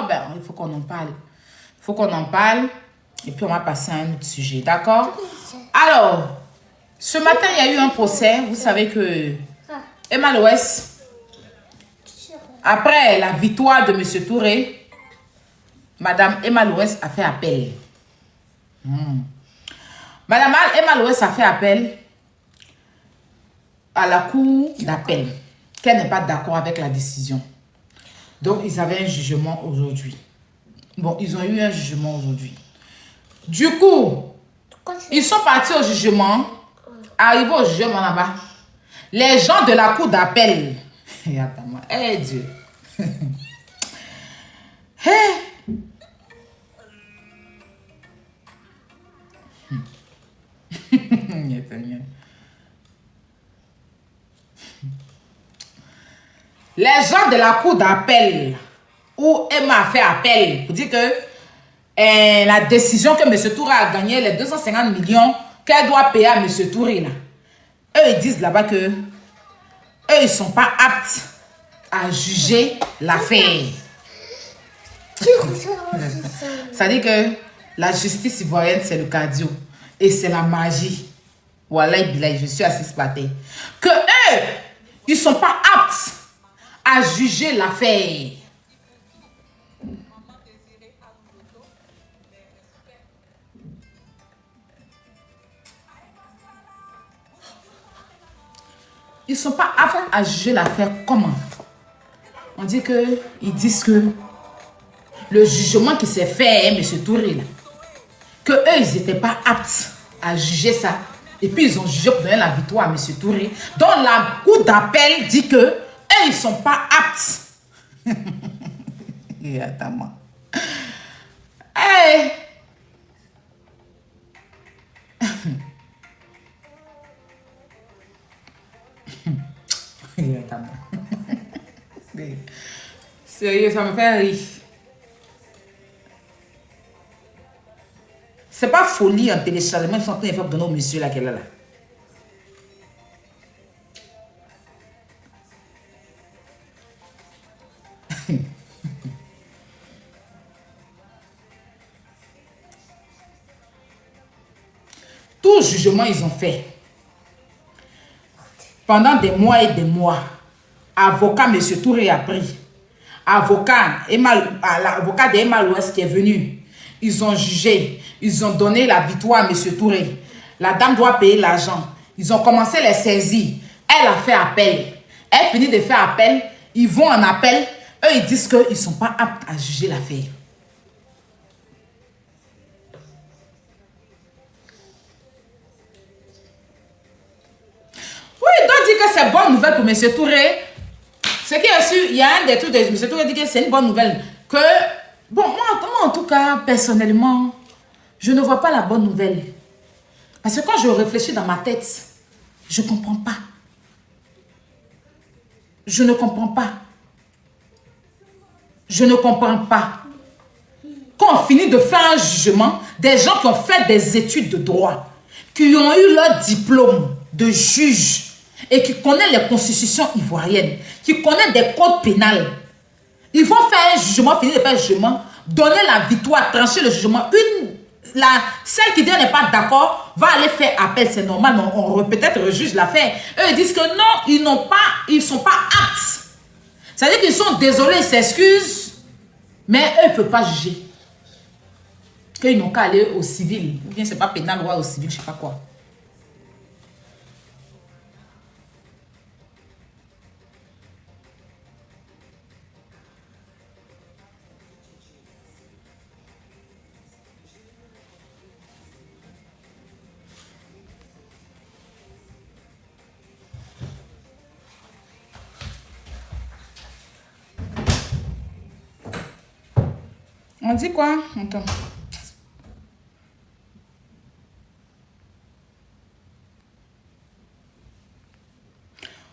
d'accord? Ben, il faut qu'on en parle. Il faut qu'on en parle. Et puis, on va passer à un autre sujet, d'accord? Alors, ce matin, il y a eu un procès. Vous savez que Emma Loès, après la victoire de M. Touré, Madame Emma Loès a fait appel. Madame Emma Loès a fait appel à la cour d'appel, qu'elle n'est pas d'accord avec la décision. Donc, ils avaient un jugement aujourd'hui. Bon, ils ont eu un jugement aujourd'hui. Du coup, ils sont partis au jugement. Arrivés au jugement là-bas, les gens de la cour d'appel, attends-moi, Dieu. Les gens de la cour d'appel, où Emma a fait appel, pour dire que la décision que M. Touré a gagné, les 250 millions qu'elle doit payer à M. Touré, là, eux, ils disent là-bas que eux, ils ne sont pas aptes à juger l'affaire. Ça dit que la justice ivoirienne, c'est le cardio. Et c'est la magie. Voilà, je suis assise par terre. Que eux, ils ne sont pas aptes à juger l'affaire. Ils ne sont pas aptes à juger l'affaire. Comment? On dit que ils disent que le jugement qui s'est fait, M. Touré, là, que eux, ils n'étaient pas aptes à juger ça. Et puis, ils ont jugé pour donner la victoire à M. Touré. Donc, la cour d'appel dit que eux, ils ne sont pas aptes. Et attends-moi. Hey! Et attends-moi. Sérieux, ça me fait rire. C'est pas folie en téléchargement, ils sont en train de faire donner au monsieur là qu'elle est là. Tout jugement ils ont fait. Pendant des mois et des mois, avocat M. Touré a pris. Avocat d'Emma Loès qui est venu. Ils ont jugé. Ils ont donné la victoire à M. Touré. La dame doit payer l'argent. Ils ont commencé les saisies. Elle a fait appel. Elle finit de faire appel. Ils vont en appel. Eux, ils disent qu'ils ne sont pas aptes à juger l'affaire. Oui, il doit dire que c'est bonne nouvelle pour M. Touré. Ce qui est sûr, il y a un des trucs de M. Touré dit que c'est une bonne nouvelle. Que, bon, moi, en tout cas, personnellement, je ne vois pas la bonne nouvelle. Parce que quand je réfléchis dans ma tête, je ne comprends pas. Je ne comprends pas. Je ne comprends pas. Quand on finit de faire un jugement, des gens qui ont fait des études de droit, qui ont eu leur diplôme de juge et qui connaissent les constitutions ivoiriennes, qui connaissent des codes pénals, ils vont faire un jugement, finir de faire un jugement, donner la victoire, trancher le jugement. Celle qui dit n'est pas d'accord va aller faire appel, c'est normal, mais on peut-être rejuge l'affaire. Eux, ils disent que non, ils ne sont pas aptes. C'est-à-dire qu'ils sont désolés, ils s'excusent, mais eux ne peuvent pas juger. Qu'ils n'ont qu'à aller au civil. Ou bien c'est pas pénal ou au civil, je ne sais pas quoi. On dit quoi? Attends.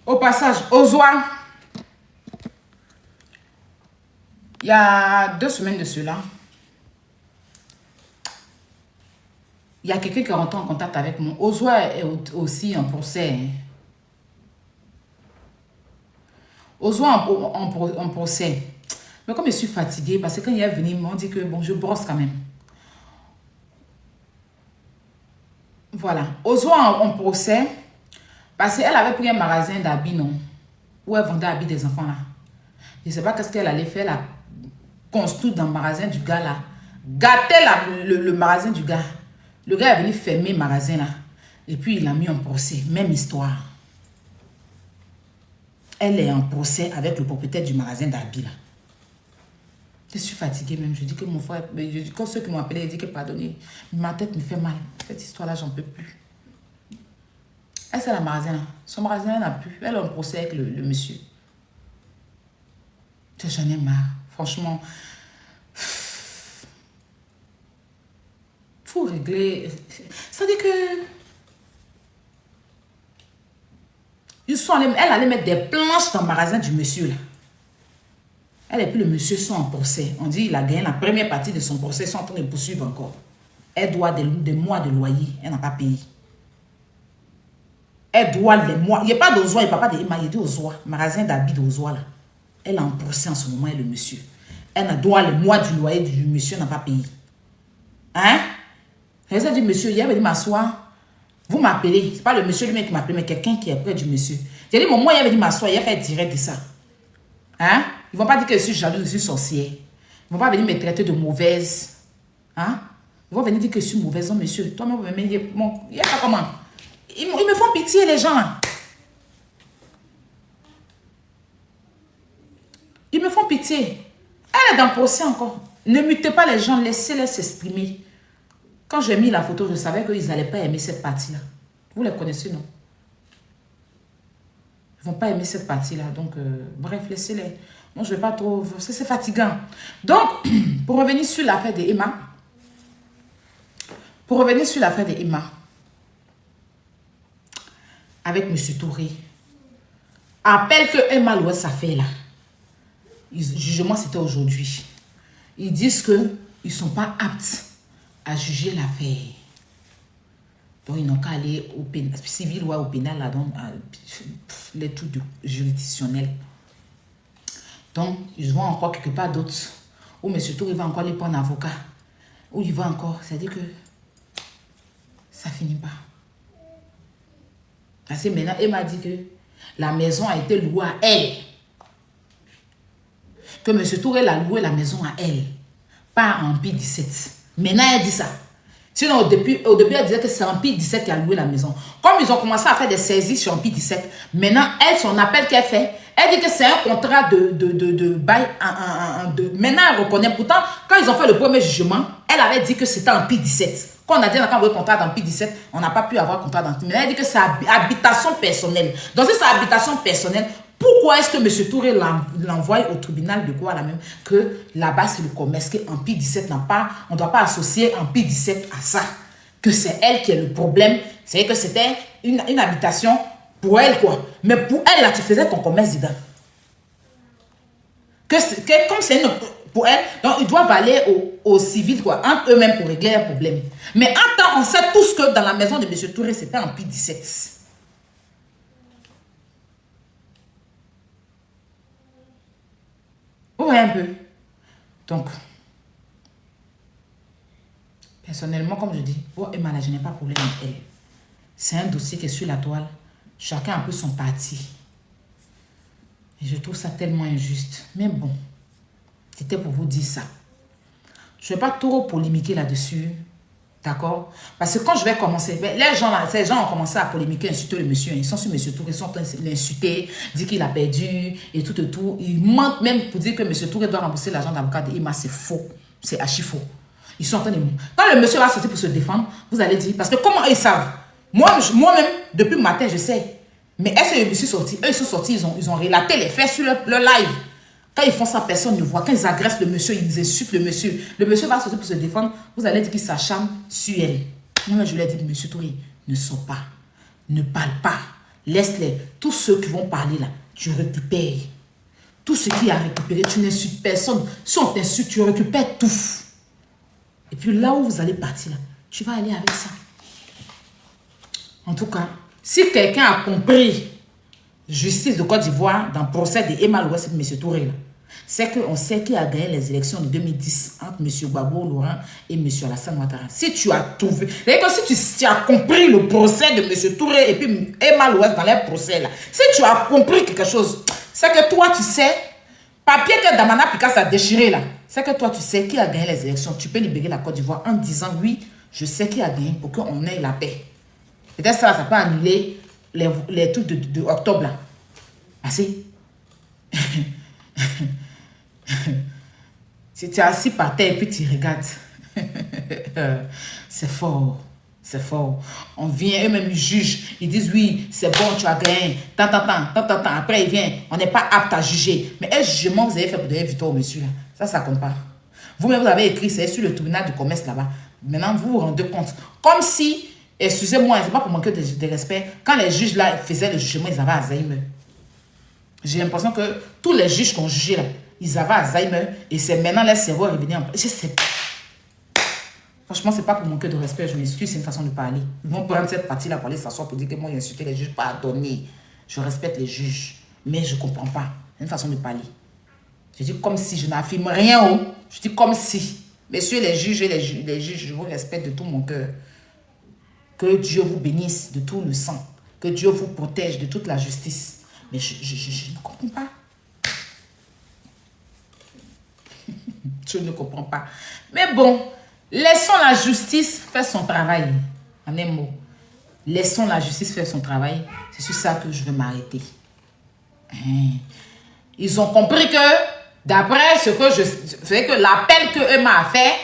Au passage, Ozoa, il y a 2 semaines de cela, il y a quelqu'un qui est rentré en contact avec moi. Ozoa est aussi en procès. Ozoa en procès. Mais comme je suis fatiguée, parce que quand il est venu, ils m'ont dit que bon, je brosse quand même. Voilà. Ozwa en procès, parce qu'elle avait pris un magasin d'habits, non? Où elle vendait habits des enfants, là. Je ne sais pas qu'est-ce qu'elle allait faire, là. Construire dans le magasin du gars, là. Gâter le magasin du gars. Le gars est venu fermer le magasin, là. Et puis, il a mis en procès. Même histoire. Elle est en procès avec le propriétaire du magasin d'habits, là. Je suis fatiguée même. Je dis que mon frère... Quand ceux qui m'ont appelé, ils disent que pardonnez. Ma tête me fait mal. Cette histoire-là, j'en peux plus. Elle, c'est le magasin, là. Son magasin, elle n'a plus. Elle est en procès avec le monsieur. J'en ai marre. Franchement... Faut régler... C'est-à-dire que... Elle allait mettre des planches dans le magasin du monsieur, là. Elle et puis le monsieur sont en procès. On dit qu'il a gagné la première partie de son procès. Ils sont en train de poursuivre encore. Elle doit des mois de loyer. Elle n'a pas payé. Elle doit les mois. Il n'y a pas d'Ozoa. Il n'y a pas d'Emma. Il y a d'Ozoa. Magasin d'habits d'Ozoa, là. Elle est en procès en ce moment, et le monsieur. Elle doit les mois du loyer du monsieur. Elle n'a pas payé. Hein? Elle a dit, monsieur, hier, elle dit m'asseoir. Vous m'appelez. Ce n'est pas le monsieur lui-même qui m'appelle, mais quelqu'un qui est près du monsieur. J'ai dit, moi, il avait dit m'asseoir. Il a fait direct de ça. Hein? Ils ne vont pas dire que je suis jaloux, je suis sorcière. Ils ne vont pas venir me traiter de mauvaise. Hein? Ils vont venir dire que je suis mauvaise. Non, monsieur, toi-même, vous me dites, bon, il n'y a pas comment. Ils me font pitié, les gens. Là. Ils me font pitié. Elle est dans le procès encore. Ne mutez pas les gens, laissez-les s'exprimer. Quand j'ai mis la photo, je savais qu'ils n'allaient pas aimer cette partie-là. Vous les connaissez, non? Ils ne vont pas aimer cette partie-là. Donc, bref, laissez-les. Moi, je ne vais pas trop... C'est fatigant. Donc, pour revenir sur l'affaire de Emma. Avec M. Touré. Appelle que Emma louait sa fait là. Le jugement, c'était aujourd'hui. Ils disent qu'ils ne sont pas aptes à juger l'affaire. Donc, ils n'ont qu'à aller au pénal, civil ou au pénal, là, donc, les trucs juridictionnels. Donc, ils vont encore quelque part d'autre. Ou M. Touré va encore aller prendre un avocat. Ou il va encore. C'est-à-dire que ça finit pas. Parce que maintenant, elle m'a dit que la maison a été louée à elle. Que M. Touré a loué la maison à elle. Pas en Empire 17. Maintenant, elle dit ça. Sinon, au début, elle disait que c'est Empire 17 qui a loué la maison. Comme ils ont commencé à faire des saisies sur Empire 17, maintenant, elle, son appel qu'elle fait, elle dit que c'est un contrat de bail. Maintenant, elle reconnaît. Pourtant, quand ils ont fait le premier jugement, elle avait dit que c'était Empire 17. Quand on a dit qu'on a envoyé contrat d'Empire 17, on n'a pas pu avoir contrat d'Empire. Maintenant, elle dit que c'est habitation personnelle. Donc, si c'est habitation personnelle, pourquoi est-ce que M. Touré l'envoie au tribunal de quoi là même que là-bas c'est le commerce, que Empire 17 n'a pas, on ne doit pas associer Empire 17 à ça, que c'est elle qui est le problème, c'est que c'était une habitation pour elle quoi, mais pour elle là tu faisais ton commerce dedans, que comme c'est pour elle, donc ils doivent aller au civil quoi, entre eux-mêmes pour régler un problème, mais en temps on sait tous que dans la maison de M. Touré c'était Empire 17. Oui, un peu. Donc, personnellement, comme je dis, pour Emma, je n'ai pas de problème avec elle. C'est un dossier qui est sur la toile. Chacun a un peu son parti. Et je trouve ça tellement injuste. Mais bon, c'était pour vous dire ça. Je ne vais pas trop polémiquer là-dessus. D'accord? Parce que quand je vais commencer, les gens là, ces gens ont commencé à polémiquer, insulter le monsieur. Ils sont sur M. Touré, ils sont en train de l'insulter, dire qu'il a perdu et tout et tout. Ils mentent même pour dire que M. Touré doit rembourser l'argent d'avocat de Emma. C'est faux. C'est archi faux. Ils sont en train de... Quand le monsieur va sortir pour se défendre, vous allez dire... Parce que comment ils savent? Moi-même, depuis le matin, je sais. Mais est-ce que je suis sorti? Eux, ils sont sortis, ils ont relaté les faits sur le live. Quand ils font ça, personne ne voit. Quand ils agressent le monsieur, ils insultent le monsieur. Le monsieur va sortir pour se défendre. Vous allez dire qu'il s'acharne sur elle. Moi, je lui ai dit, monsieur Touré, ne sors pas. Ne parle pas. Laisse-les. Tous ceux qui vont parler là, tu récupères. Tout ce qui a récupéré, tu n'insultes personne. Si on t'insulte, tu récupères tout. Et puis là où vous allez partir, là, tu vas aller avec ça. En tout cas, si quelqu'un a compris justice de Côte d'Ivoire dans le procès de Emma Louès et de M. Touré, là, c'est qu'on sait qui a gagné les élections de 2010 entre M. Gbagbo Laurent et M. Alassane Ouattara. Si tu as trouvé, c'est-à-dire que si tu as compris le procès de M. Touré et puis Emma Louest dans les procès là, si tu as compris quelque chose, c'est que toi tu sais, papier que Damana Picasso a déchiré là, c'est que toi tu sais qui a gagné les élections. Tu peux libérer la Côte d'Ivoire en disant oui, je sais qui a gagné pour qu'on ait la paix. Peut-être ça peut annuler les trucs de octobre là. Assez. Si tu es assis par terre et puis tu regardes, c'est fort, c'est fort. On vient, eux-mêmes ils jugent, ils disent oui, c'est bon, tu as gagné, tant. Après ils viennent, on n'est pas apte à juger. Mais un jugement vous avez fait pour donner victoire au monsieur là, ça compte pas. Vous-même vous avez écrit, c'est sur le tribunal du commerce là-bas. Maintenant vous vous rendez compte, comme si, excusez-moi, c'est pas pour manquer de respect, quand les juges là faisaient le jugement, ils avaient Alzheimer. J'ai l'impression que tous les juges qu'on jugeait là, ils avaient Alzheimer et c'est maintenant leur cerveau est revenu en place. Je sais pas. Franchement, c'est pas pour manquer de respect, je m'excuse, c'est une façon de parler. Ils vont prendre cette partie-là pour aller s'asseoir pour dire que moi, j'ai insulté les juges, pardonnez. Je respecte les juges, mais je comprends pas. C'est une façon de parler. Je dis comme si, je n'affirme rien. Oh. Je dis comme si. Messieurs les juges et les juges, je vous respecte de tout mon cœur. Que Dieu vous bénisse de tout le sang. Que Dieu vous protège de toute la justice. Mais je ne comprends pas. Je ne comprends pas. Mais bon, laissons la justice faire son travail. En un mot. Laissons la justice faire son travail. C'est sur ça que je vais m'arrêter. Ils ont compris que, d'après ce que c'est que l'appel que Emma a fait,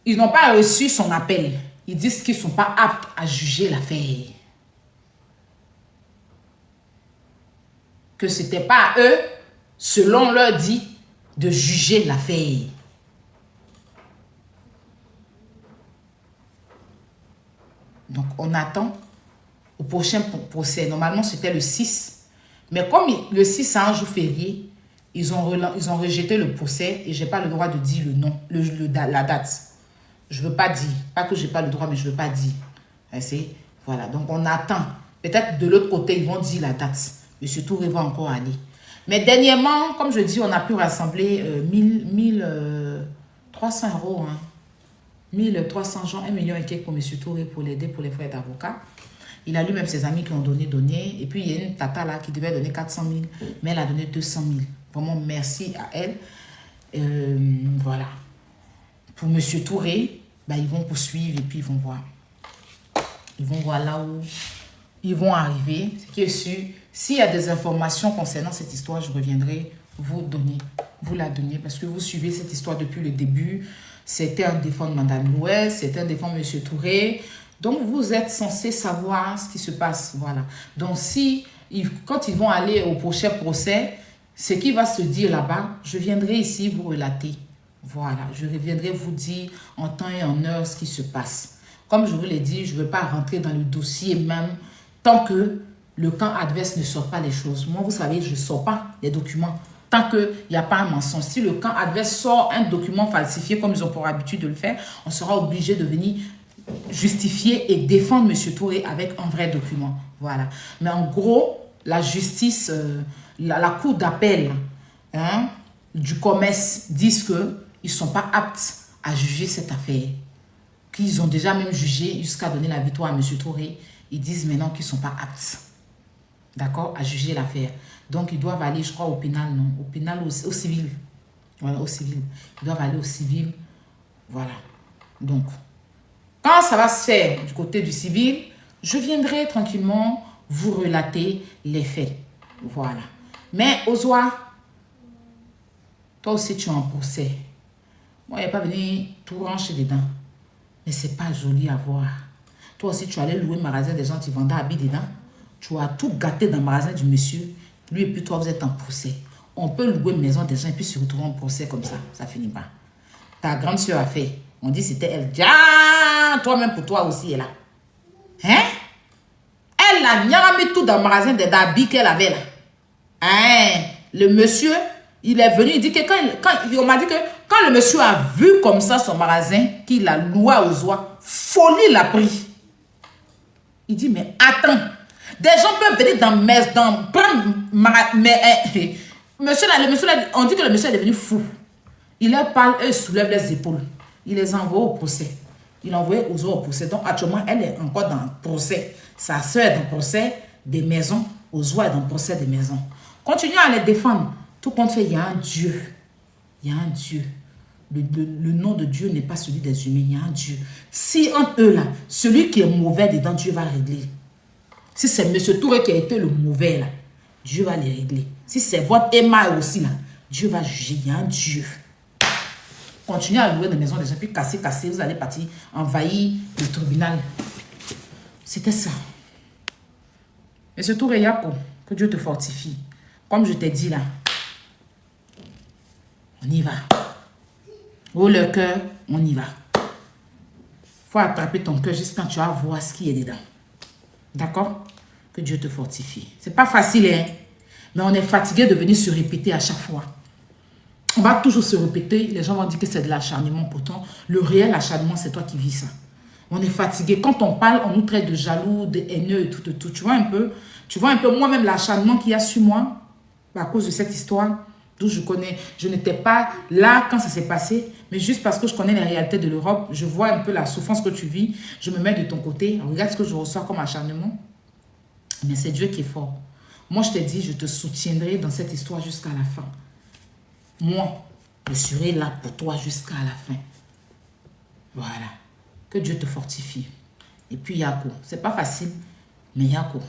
ils n'ont pas reçu son appel. Ils disent qu'ils ne sont pas aptes à juger l'affaire. Que ce n'était pas à eux, selon leur dit, de juger l'affaire. Donc, on attend au prochain procès. Normalement, c'était le 6. Mais comme le 6, c'est un jour férié, ils ont rejeté le procès et je n'ai pas le droit de dire le nom, la date. Je ne veux pas dire. Pas que je n'ai pas le droit, mais je ne veux pas dire. Voilà. Donc, on attend. Peut-être de l'autre côté, ils vont dire la date. Monsieur Touré va encore aller. Mais dernièrement, comme je dis, on a pu rassembler 1300 €. 1300 gens, 1 million et quelques pour Monsieur Touré pour l'aider pour les frais d'avocat. Il a lui-même ses amis qui ont donné. Et puis, il y a une tata là qui devait donner 400 000, mais elle a donné 200 000. Vraiment, merci à elle. Voilà. Pour Monsieur Touré, ils vont poursuivre et puis ils vont voir. Ils vont voir là où ils vont arriver. Ce qui est sûr, s'il y a des informations concernant cette histoire, je reviendrai vous la donner parce que vous suivez cette histoire depuis le début. C'était un défend de Madame Louest, c'était un défend de M. Touré. Donc, vous êtes censé savoir ce qui se passe. Voilà. Donc, quand ils vont aller au prochain procès, ce qui va se dire là-bas, je viendrai ici vous relater. Voilà. Je reviendrai vous dire en temps et en heure ce qui se passe. Comme je vous l'ai dit, je ne veux pas rentrer dans le dossier même tant que le camp adverse ne sort pas les choses. Moi, vous savez, je ne sors pas les documents tant qu'il n'y a pas un mensonge. Si le camp adverse sort un document falsifié, comme ils ont pour habitude de le faire, on sera obligé de venir justifier et défendre M. Touré avec un vrai document. Voilà. Mais en gros, la justice, la cour d'appel du commerce disent qu'ils ne sont pas aptes à juger cette affaire. Qu'ils ont déjà même jugé jusqu'à donner la victoire à M. Touré. Ils disent maintenant qu'ils ne sont pas aptes, d'accord, à juger l'affaire. Donc, ils doivent aller, je crois, au pénal, non? Au pénal, au civil. Voilà, au civil. Ils doivent aller au civil. Voilà. Donc, quand ça va se faire du côté du civil, je viendrai tranquillement vous relater les faits. Voilà. Mais, Ozoa, toi aussi, tu es en procès. Moi, il n'y a pas venu tout rancher dedans. Mais ce n'est pas joli à voir. Toi aussi, tu allais louer le magasin des gens qui vendaient habits dedans. Tu as tout gâté dans le magasin du monsieur. Lui et puis toi, vous êtes en procès. On peut louer une maison des gens et puis se retrouver en procès comme ça. Ça finit pas. Ta grande soeur a fait. On dit c'était elle. Ah, toi-même pour toi aussi, elle est là. Hein? Elle a mis tout dans le magasin des habits qu'elle avait là. Hein? Le monsieur, il est venu, il dit que on m'a dit que quand le monsieur a vu comme ça son magasin, qu'il a loué aux oies, folie l'a pris. Il dit, mais attends, des gens peuvent venir dans prendre Monsieur là, le monsieur là, on dit que le monsieur est devenu fou. Il leur parle, eux soulèvent les épaules. Il les envoie au procès. Il envoie aux autres au procès. Donc actuellement, elle est encore dans le procès. Sa soeur est dans le procès des maisons. Ozo est dans le procès des maisons. Continuez à les défendre. Tout compte fait, il y a un Dieu. Il y a un Dieu. Le nom de Dieu n'est pas celui des humains. Il y a un Dieu. Si entre eux là, celui qui est mauvais dedans, Dieu va régler. Si c'est M. Touré qui a été le mauvais là, Dieu va les régler. Si c'est votre Emma aussi là, Dieu va juger. Il y a un Dieu. Continuez à louer des maisons des gens, puis casser, vous allez partir envahir le tribunal. C'était ça. M. Touré Yako, que Dieu te fortifie. Comme je t'ai dit là, on y va. Oh le cœur, on y va. Faut attraper ton cœur juste quand tu vas voir ce qui est dedans. D'accord? Que Dieu te fortifie. C'est pas facile, hein? Mais on est fatigué de venir se répéter à chaque fois. On va toujours se répéter. Les gens vont dire que c'est de l'acharnement. Pourtant, le réel acharnement, c'est toi qui vis ça. On est fatigué. Quand on parle, on nous traite de jaloux, de haineux et tout. Tu vois un peu? Tu vois un peu moi-même l'acharnement qu'il y a sur moi à cause de cette histoire. D'où je connais. Je n'étais pas là quand ça s'est passé. Mais juste parce que je connais les réalités de l'Europe, je vois un peu la souffrance que tu vis. Je me mets de ton côté. Regarde ce que je reçois comme acharnement. Mais c'est Dieu qui est fort. Moi, je te dis, je te soutiendrai dans cette histoire jusqu'à la fin. Moi, je serai là pour toi jusqu'à la fin. Voilà. Que Dieu te fortifie. Et puis, Yako. C'est pas facile, mais Yako.